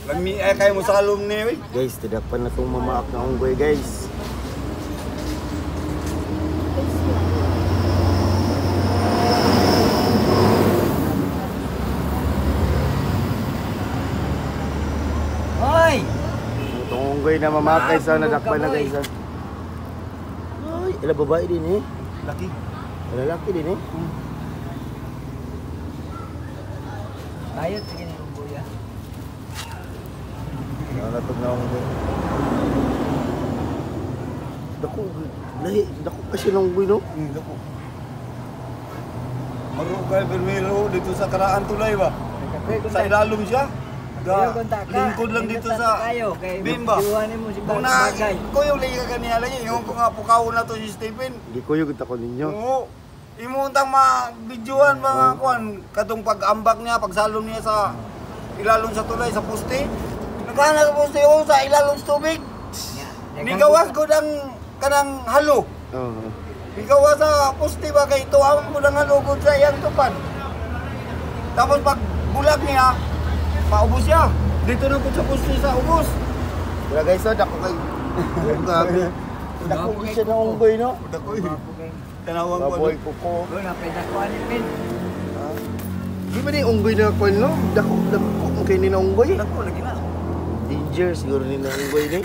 Lami ay kayo mo sa alumni, wey. Guys, tidak pa na itong mamaak na unggoy, guys. Hoy! Itong unggoy na mamaak, guys, nadakpan na, guys. Ay, ila babae din, eh. Laki. Lalaki din, eh. Ayot, sige na yung buya. Nakatog na unggoy. Dako kasi ng unggoy, no? Dako. Marugay Bermero dito sa Karaan Tulay ba? Sa ilalom siya. Lingkod lang dito sa Bimba. Kung na, ko yung liga kanina lang yung ko nga pukaw na to si Stephen. Hindi ko yung ko ninyo. Oo. Imuntang ma-videoan mga kuan katong pag-ambak niya, pagsalom niya sa ilalom sa tulay sa poste. Naghanap sa poste o sa ilalom sa tubig. Nigawas ko ng kanang halo. Oo. Nigawas sa poste ba kay tuawon ko ng halo gud sa iyang tupan. Tapos pag bulag niya, maubos siya. Dito na po sa poste sa ubos. Wala guys, dako kay. Grabe. Dako siya ng unggoy, no? Dako tanawang ko. Baboy kuko. Doon na pedakuan ni Pin. Di ba ni unggoy na kwan, no? Dako kay ni na unggoy. Dako lagi na. Danger siguro ni na unggoy ni.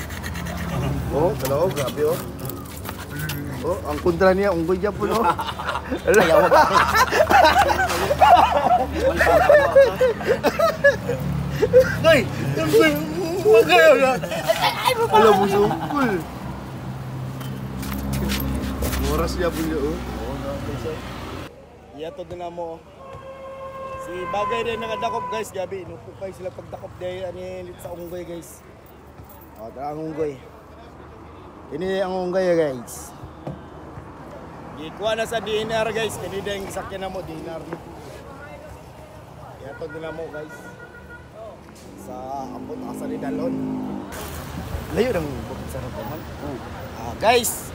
Oh, kalaw, grabe oh. Oh, ang kontra niya unggoy dyan po, no? Hoy, wag kayo na. Alam mo sungkol. Oras niya po niya, oh. Iyato din na mo. Si bagay din nakadakop, guys. Gabi, inupukay sila pagdakop dahil anilit sa unggoy, guys. O, tara ang unggoy. Ini ang unggoy, guys. Gikuha na sa DNR, guys. Kanina yung sakyan na mo, DNR. Iyato din na mo, guys. Sa ambot asa ni Dalon. Layo ng bukod sa naman. Guys,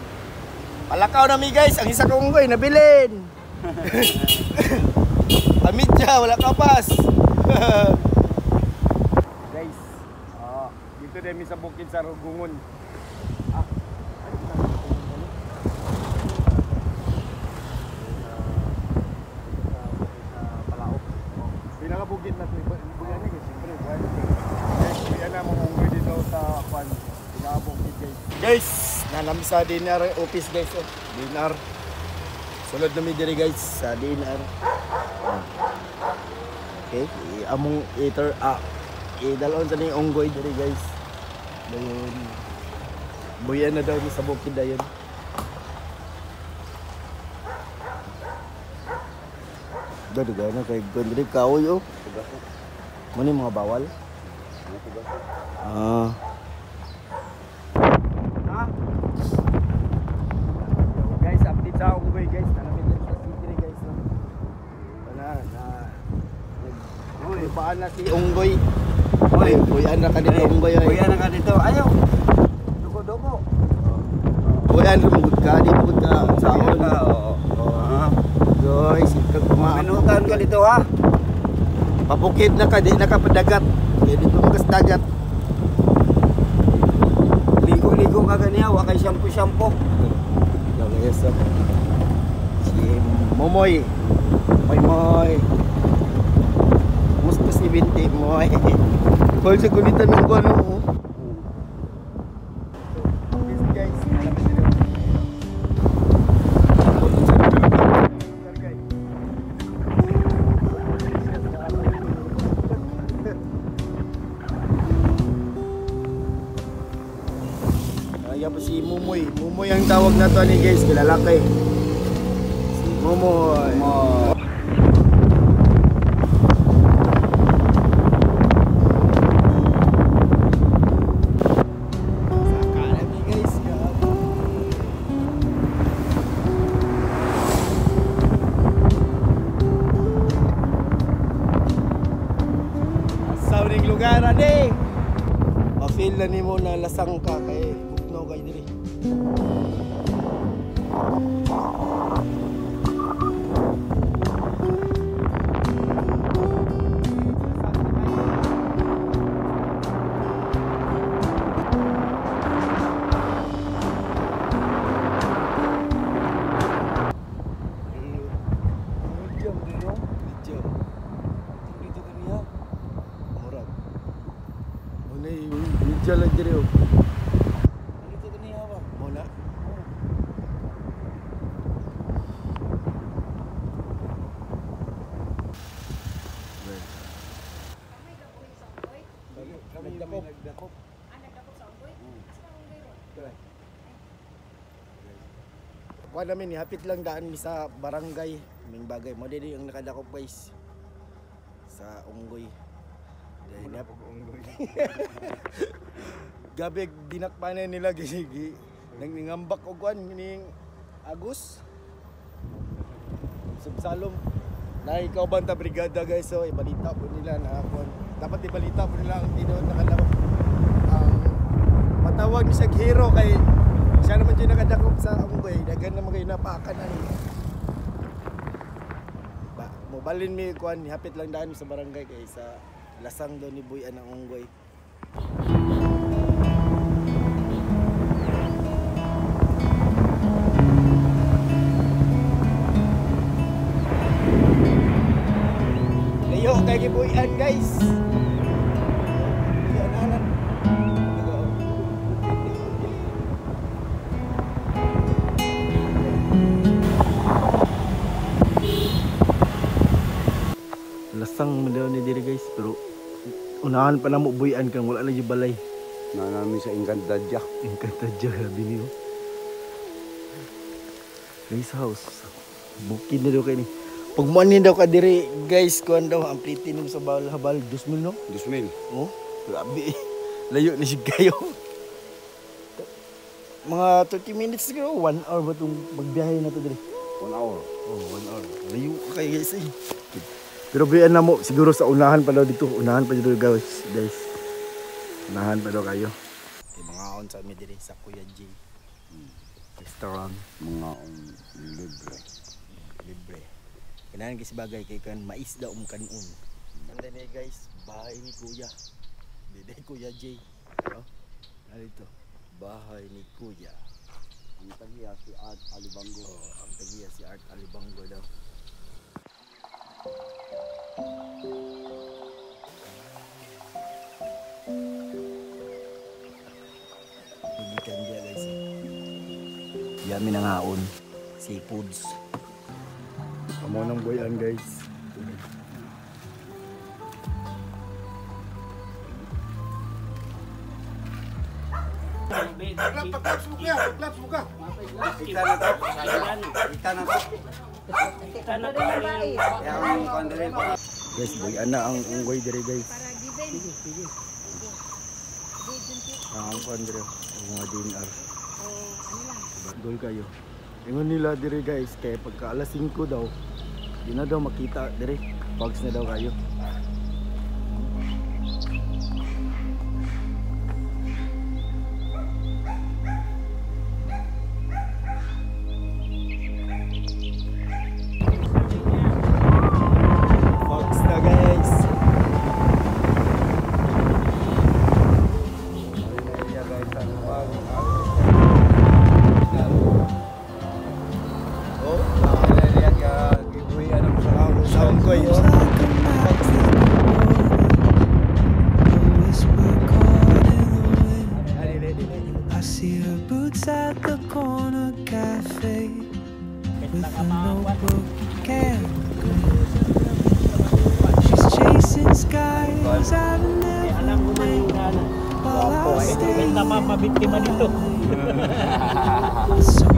palakaw na mi guys, ang isa kong unggoy nabilin. Amit siya, wala kapas. Guys, dito din mi sa bukid sa Rugungon. Pinakabukid na ito. Buyan niya, siyempre. Buyan na mga unggoy dito sa Kwan. Pinakabukid guys. Guys, nanami sa DNR office guys. DNR. Sulod na mi diri guys sa DNR. Okay, among iter idalon sa ning unggoy diri guys. Dayon. Buyan na daw ni sa bukid dayon. Daga na kay gondri kaoy oh. Muni mga bawal. Guys, update sa unggoy guys. Nalamin din sa city guys. Uy, paan na si unggoy. Uy, buyan na ka dito unggoy. Buyan na ka dito. Ayaw. Dugo-dugo. Buyan rumugod ka dito ka sa Oo. Guys, ikag Minutan ka dito ha. Papukid na ka, di na ka padagat. Kaya dito magas dagat. Ligo-ligo ka ganiya, wa kay shampoo-shampoo. Yes, si Momoy. Moy. Musta si Binti, Moy. Kung sa kulitan ng kuwan mo. Yan po si Mumoy. Mumoy ang tawag na to ni guys, kilalaki. Si Mumoy. Sakala ni guys. Sa uning lugar ade. Ma-feel na nimo na lasang ka kay kay diri. Unay video lang diri oh. Dito kaniya ba? Mo na. Kami nagdakop. Kuha namin, hapit lang daan mi sa barangay. Ming bagay mo din yung nakadakop guys. Sa Unggoy. Dahil na Unggoy. gabi dinakpanan nila gisigi. Nang ningambak og kuan ning Agus. Subsalom. Na ikaw banta brigada guys, so ibalita po nila na kuan. Dapat ibalita po nila ang tinuod nakalaro. Ang matawag ni siya hero kay siya naman yung nakadakop sa Unggoy. Dagan naman kayo napakan na niya. Mobalin mi kuan hapit lang daan sa barangay kay sa lasang daw ni Buyan ang Unggoy. Layo kay Buyan guys. Buyan. Lasang daw ni diri guys, pero unahan pa na mo Buyan kang wala na yung balay. Na namin sa Encantadja. Encantadja sabi niyo. Nice house. Bukid na daw kayo ni. Pag muanin daw ka diri guys, kuhan daw ang pliti nimo sa habal 2,000 no? 2,000. Oh, grabe. Layo na siya kayo. Mga 30 minutes siguro, 1 hour ba itong magbiyahe na to diri? 1 hour. Oh, 1 hour. Layo ka kayo guys eh. Pero biyan na mo, siguro sa unahan pa daw dito. Unahan pa dito guys. Unahan pa daw kayo. Okay, mga on sa amin diri sa Kuya J. Restaurant. Mga libre. Libre. Kailangan kasi bagay kay kan mais daw kanon. Nandun eh guys, bahay ni Kuya. Dede Kuya J. Oh, narito. Bahay ni Kuya. Ang tagiya si Art Alibango. Oh, ang tagiya si Art Alibango daw. Ibigan dia guys. Yami nang haon. Seafoods. Amo nang Buyan guys. Paklaps mo ka. Kita na to. Kita na to. Guys, Buyan na ang Unggoy dire guys. Ang kuan dire, ang mga dinar. Dol kayo. Ingon nila dire guys, kay pagka alas 5 daw, di na daw makita dire. Bugs na daw kayo. Bugs na guys. I see her boots at the corner cafe with a notebook and a grin. She's chasing skies I've never made while I stay in. So